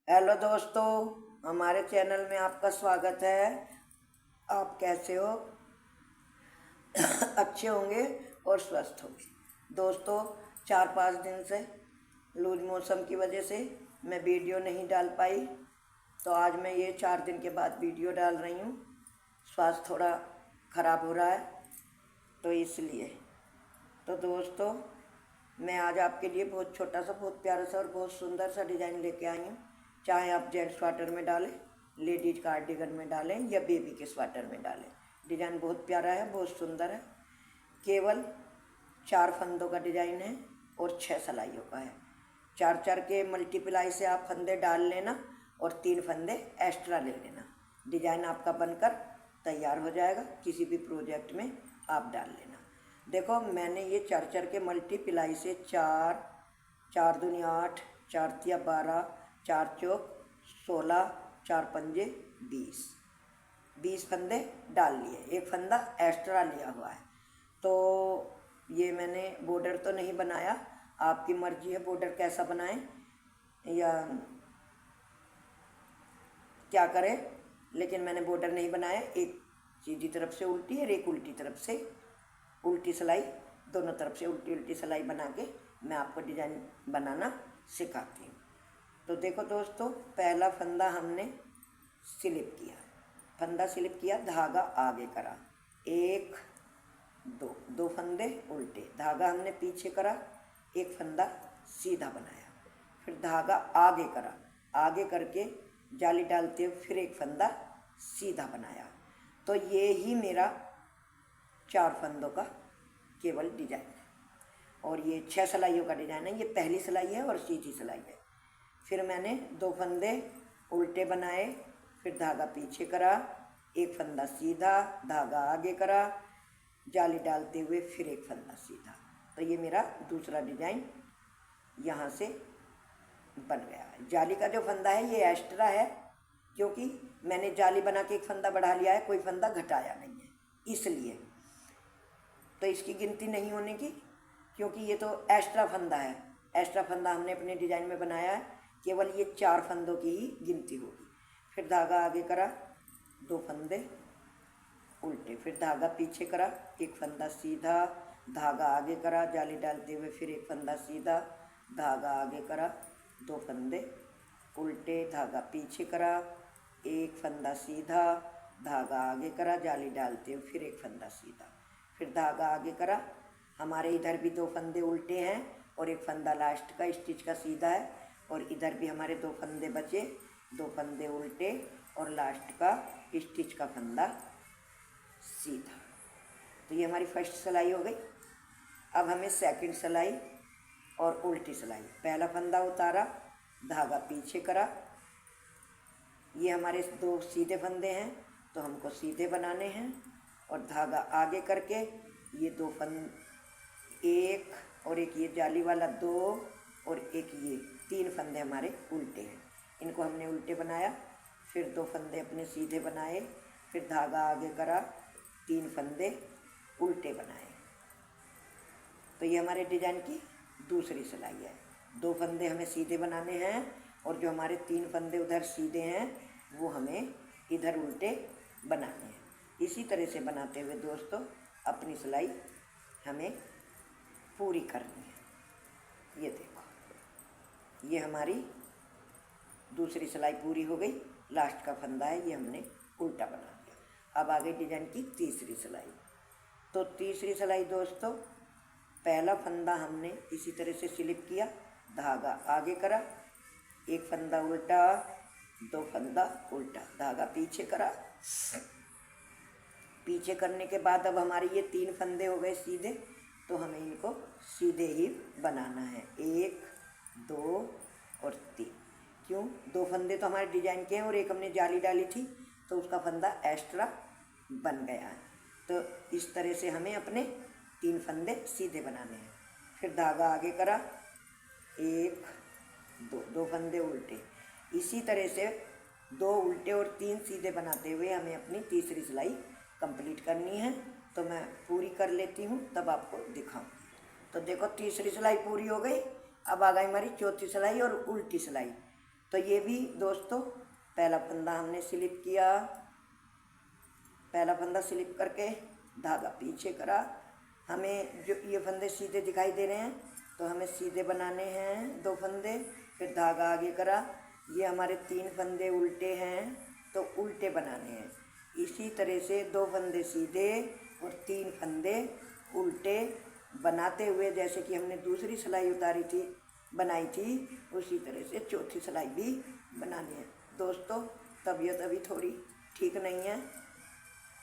Hello दोस्तों, हमारे channel में आपका स्वागत है। आप कैसे हो? अच्छे होंगे और स्वस्थ होंगे। दोस्तों, 4-5 दिन से लूज मौसम की वजह से मैं वीडियो नहीं डाल पाई, तो आज मैं ये 4 दिन के बाद वीडियो डाल रही हूँ। स्वास्थ्य थोड़ा ख़राब हो रहा है तो इसलिए। तो दोस्तों, मैं आज आपके लिए बहुत छोटा सा, बहुत प्यारा सा और बहुत सुंदर सा डिज़ाइन लेके आई हूँ। चाहे आप जेंट्स स्वेटर में डालें, लेडीज कार्डिगन में डालें या बेबी के स्वेटर में डालें। डिज़ाइन बहुत प्यारा है, बहुत सुंदर है। केवल 4 फंदों का डिज़ाइन है और 6 सिलाइयों का है। 4-4 के मल्टीप्लाई से आप फंदे डाल लेना और 3 फंदे एक्स्ट्रा ले लेना। डिज़ाइन आपका बनकर तैयार हो जाएगा। किसी भी प्रोजेक्ट में आप डाल लेना। देखो, मैंने ये 4-4 के मल्टीप्लाई से 4, 4 दूनी 8, 4 तिया 12, 4 चौक 16, 4 पंजे 20 फंदे डाल लिए। एक फंदा एक्स्ट्रा लिया हुआ है। तो ये मैंने बॉर्डर तो नहीं बनाया, आपकी मर्जी है बॉर्डर कैसा बनाएं या क्या करें, लेकिन मैंने बॉर्डर नहीं बनाया। एक सीधी तरफ से उल्टी और एक उल्टी तरफ से उल्टी सिलाई, दोनों तरफ से उल्टी उल्टी सिलाई बना के मैं आपको डिज़ाइन बनाना सिखाती हूँ। तो देखो दोस्तों, पहला फंदा हमने स्लिप किया, फंदा स्लिप किया, धागा आगे करा, 1 2 फंदे उल्टे, धागा हमने पीछे करा, एक फंदा सीधा बनाया, फिर धागा आगे करा, आगे करके जाली डालते हुए फिर एक फंदा सीधा बनाया। तो ये ही मेरा 4 फंदों का केवल डिज़ाइन है। और ये 6 सिलाइयों का डिज़ाइन है। ये पहली सिलाई है और सीधी सिलाई है। फिर मैंने 2 फंदे उल्टे बनाए, फिर धागा पीछे करा, एक फंदा सीधा, धागा आगे करा, जाली डालते हुए फिर एक फंदा सीधा। तो ये मेरा दूसरा डिज़ाइन यहाँ से बन गया है। जाली का जो फंदा है ये एक्स्ट्रा है, क्योंकि मैंने जाली बना के एक फंदा बढ़ा लिया है, कोई फंदा घटाया नहीं है, इसलिए। तो इसकी गिनती नहीं होने की, क्योंकि ये तो एक्स्ट्रा फंदा है। एक्स्ट्रा फंदा हमने अपने डिज़ाइन में बनाया है, केवल ये 4 फंदों की ही गिनती होगी। फिर धागा आगे करा, 2 फंदे उल्टे, फिर धागा पीछे करा, एक फंदा सीधा, धागा आगे करा, जाली डालते हुए फिर एक फंदा सीधा, धागा आगे करा, 2 फंदे उल्टे, धागा पीछे करा, एक फंदा सीधा, धागा आगे करा, जाली डालते हुए फिर एक फंदा सीधा, फिर धागा आगे करा। हमारे इधर भी 2 फंदे उल्टे हैं और एक फंदा लास्ट का स्टिच का सीधा है, और इधर भी हमारे 2 फंदे बचे, 2 फंदे उल्टे और लास्ट का स्टिच का फंदा सीधा। तो ये हमारी फर्स्ट सिलाई हो गई। अब हमें सेकंड सिलाई और उल्टी सिलाई। पहला फंदा उतारा, धागा पीछे करा, ये हमारे 2 सीधे फंदे हैं तो हमको सीधे बनाने हैं, और धागा आगे करके ये 2 एक और एक ये जाली वाला 2 और एक ये 3 फंदे हमारे उल्टे हैं, इनको हमने उल्टे बनाया। फिर 2 फंदे अपने सीधे बनाए, फिर धागा आगे करा, 3 फंदे उल्टे बनाए। तो ये हमारे डिज़ाइन की दूसरी सिलाई है। 2 फंदे हमें सीधे बनाने हैं और जो हमारे 3 फंदे उधर सीधे हैं वो हमें इधर उल्टे बनाने हैं। इसी तरह से बनाते हुए दोस्तों अपनी सिलाई हमें पूरी करनी है। ये देखो, ये हमारी दूसरी सिलाई पूरी हो गई। लास्ट का फंदा है, ये हमने उल्टा बना दिया। अब आ गई डिज़ाइन की तीसरी सिलाई। तो तीसरी सिलाई दोस्तों, पहला फंदा हमने इसी तरह से स्लिप किया, धागा आगे करा, एक फंदा उल्टा, 2 फंदा उल्टा, धागा पीछे करा। पीछे करने के बाद अब हमारे ये 3 फंदे हो गए सीधे, तो हमें इनको सीधे ही बनाना है, 1 2 और 3। क्यों? 2 फंदे तो हमारे डिज़ाइन के हैं और एक हमने जाली डाली थी तो उसका फंदा एक्स्ट्रा बन गया है। तो इस तरह से हमें अपने 3 फंदे सीधे बनाने हैं। फिर धागा आगे करा, 1 2 फंदे उल्टे। इसी तरह से 2 उल्टे और 3 सीधे बनाते हुए हमें अपनी तीसरी सिलाई कंप्लीट करनी है। तो मैं पूरी कर लेती हूँ, तब आपको दिखाऊंगी। तो देखो, तीसरी सिलाई पूरी हो गई। अब आ गई हमारी चौथी सिलाई और उल्टी सिलाई। तो ये भी दोस्तों पहला फंदा हमने स्लिप किया, पहला फंदा स्लिप करके धागा पीछे करा। हमें जो ये फंदे सीधे दिखाई दे रहे हैं तो हमें सीधे बनाने हैं 2 फंदे, फिर धागा आगे करा। ये हमारे 3 फंदे उल्टे हैं तो उल्टे बनाने हैं। इसी तरह से 2 फंदे सीधे और 3 फंदे उल्टे बनाते हुए, जैसे कि हमने दूसरी सिलाई उतारी थी बनाई थी, उसी तरह से चौथी सिलाई भी बनानी है। दोस्तों तबीयत अभी थोड़ी ठीक नहीं है,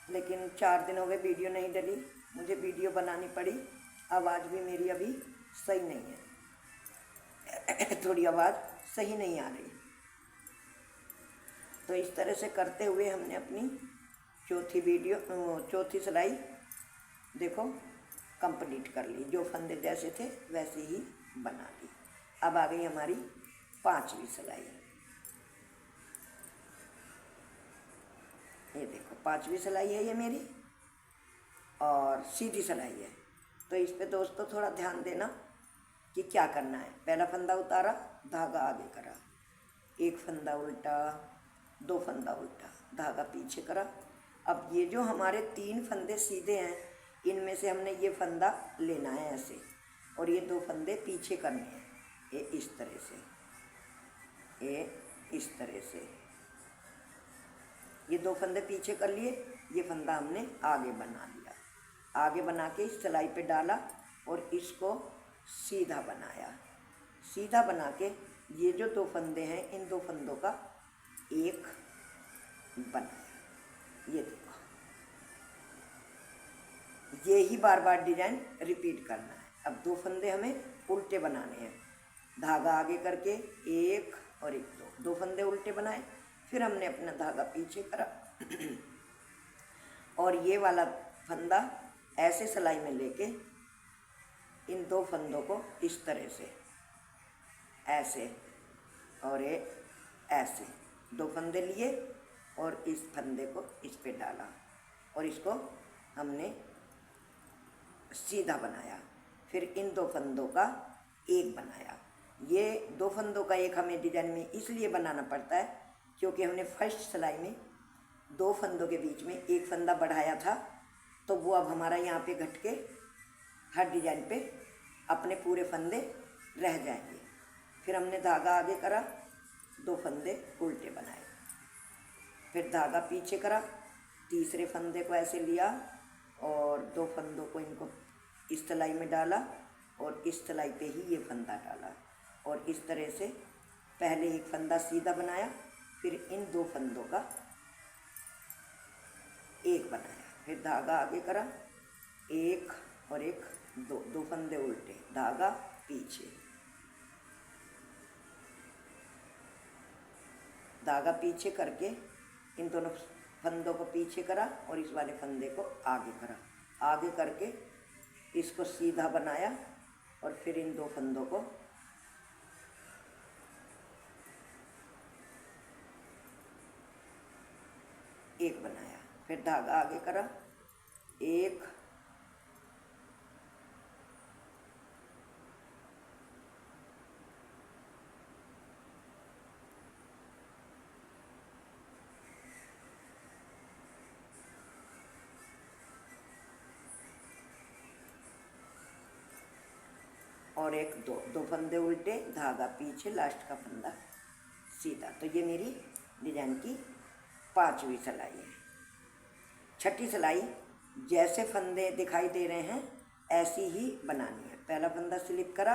लेकिन 4 दिन हो गए वीडियो नहीं डली, मुझे वीडियो बनानी पड़ी। आवाज़ भी मेरी अभी सही नहीं है, थोड़ी आवाज़ सही नहीं आ रही। तो इस तरह से करते हुए हमने अपनी चौथी सिलाई देखो कंप्लीट कर ली। जो फंदे जैसे थे वैसे ही बना ली। अब आ गई हमारी 5वीं सिलाई। ये देखो 5वीं सिलाई है ये मेरी, और सीधी सिलाई है। तो इस पे दोस्तों थोड़ा ध्यान देना कि क्या करना है। पहला फंदा उतारा, धागा आगे करा, 1 फंदा उल्टा, 2 फंदा उल्टा, धागा पीछे करा। अब ये जो हमारे 3 फंदे सीधे हैं, इनमें से हमने ये फंदा लेना है ऐसे, और ये 2 फंदे पीछे करने हैं। ये इस तरह से, ये इस तरह से, ये 2 फंदे पीछे कर लिए। ये फंदा हमने आगे बना लिया, आगे बना के इस सिलाई पे डाला और इसको सीधा बनाया। सीधा बना के ये जो 2 फंदे हैं, इन 2 फंदों का एक बनाया। ये देखो, ये ही बार बार डिजाइन रिपीट करना है। अब 2 फंदे हमें उल्टे बनाने हैं। धागा आगे करके 1 और 1 2 फंदे उल्टे बनाए, फिर हमने अपना धागा पीछे करा और ये वाला फंदा ऐसे सिलाई में लेके इन 2 फंदों को इस तरह से ऐसे और ये ऐसे 2 फंदे लिए और इस फंदे को इस पे डाला और इसको हमने सीधा बनाया। फिर इन 2 फंदों का एक बनाया। ये 2 फंदों का एक हमें डिजाइन में इसलिए बनाना पड़ता है क्योंकि हमने फर्स्ट सिलाई में 2 फंदों के बीच में एक फंदा बढ़ाया था, तो वो अब हमारा यहाँ पे घट के हर डिजाइन पे अपने पूरे फंदे रह जाएंगे। फिर हमने धागा आगे करा, 2 फंदे उल्टे बनाए, फिर धागा पीछे करा, तीसरे फंदे को ऐसे लिया और 2 फंदों को इनको इस सिलाई में डाला और इस सिलाई पे ही ये फंदा डाला और इस तरह से पहले एक फंदा सीधा बनाया, फिर इन 2 फंदों का एक बनाया, फिर धागा आगे करा, 1 और 1 2 फंदे उल्टे, धागा पीछे, धागा पीछे करके इन दोनों फंदों को पीछे करा और इस वाले फंदे को आगे करा, आगे करके इसको सीधा बनाया और फिर इन 2 फंदों को एक बनाया, फिर धागा आगे करा, 1 और 1 2 फंदे उल्टे, धागा पीछे, लास्ट का फंदा सीधा। तो ये मेरी डिजाइन की 5वीं सिलाई है। छठी सिलाई जैसे फंदे दिखाई दे रहे हैं ऐसी ही बनानी है। पहला फंदा स्लिप करा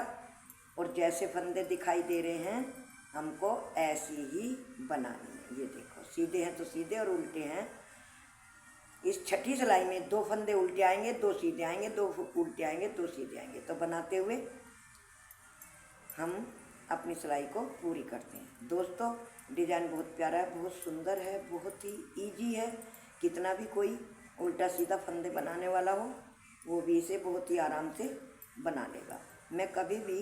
और जैसे फंदे दिखाई दे रहे हैं हमको ऐसी ही बनानी है। ये देखो, सीधे हैं तो सीधे और उल्टे हैं। इस छठी सिलाई में 2 फंदे उल्टे आएंगे, 2 सीधे आएंगे, 2 उल्टे आएंगे, 2 सीधे आएंगे। तो बनाते हुए हम अपनी सिलाई को पूरी करते हैं। दोस्तों डिज़ाइन बहुत प्यारा है, बहुत सुंदर है, बहुत ही इजी है। कितना भी कोई उल्टा सीधा फंदे बनाने वाला हो वो भी इसे बहुत ही आराम से बना लेगा। मैं कभी भी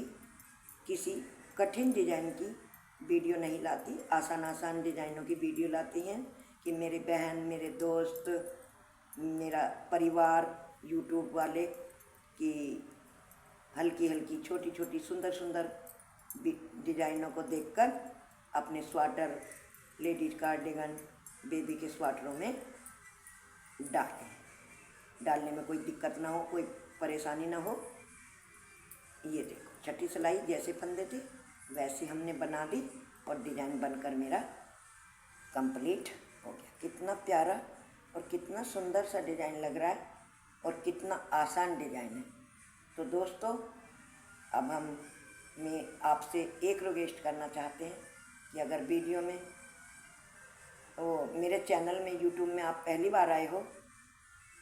किसी कठिन डिज़ाइन की वीडियो नहीं लाती, आसान आसान डिज़ाइनों की वीडियो लाती हैं कि मेरे बहन, मेरे दोस्त, मेरा परिवार, यूट्यूब वाले की हल्की हल्की छोटी छोटी सुंदर सुंदर डिज़ाइनों को देखकर अपने स्वेटर, लेडीज कार्डिगन, बेबी के स्वेटरों में डालने में कोई दिक्कत ना हो, कोई परेशानी ना हो। ये देखो छठी सिलाई जैसे फंदे थे वैसे हमने बना दी और डिजाइन बनकर मेरा कंप्लीट हो गया। कितना प्यारा और कितना सुंदर सा डिजाइन लग रहा है और कितना आसान डिजाइन है। तो दोस्तों अब मैं आपसे एक रिक्वेस्ट करना चाहते हैं कि अगर वीडियो में मेरे चैनल में यूट्यूब में आप पहली बार आए हो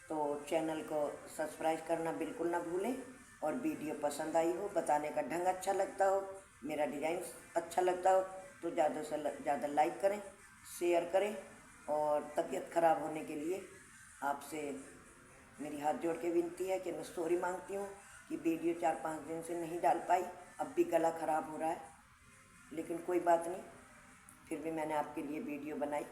तो चैनल को सब्सक्राइब करना बिल्कुल ना भूलें, और वीडियो पसंद आई हो, बताने का ढंग अच्छा लगता हो, मेरा डिज़ाइन अच्छा लगता हो तो ज़्यादा से ज़्यादा लाइक करें, शेयर करें। और तबीयत ख़राब होने के लिए आपसे मेरी हाथ जोड़ के विनती है कि मैं सॉरी मांगती हूँ कि वीडियो 4-5 दिन से नहीं डाल पाई। अब भी गला ख़राब हो रहा है, लेकिन कोई बात नहीं, फिर भी मैंने आपके लिए वीडियो बनाई।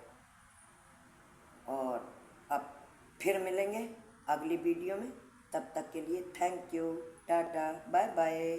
और अब फिर मिलेंगे अगली वीडियो में, तब तक के लिए thank you, tata, bye bye.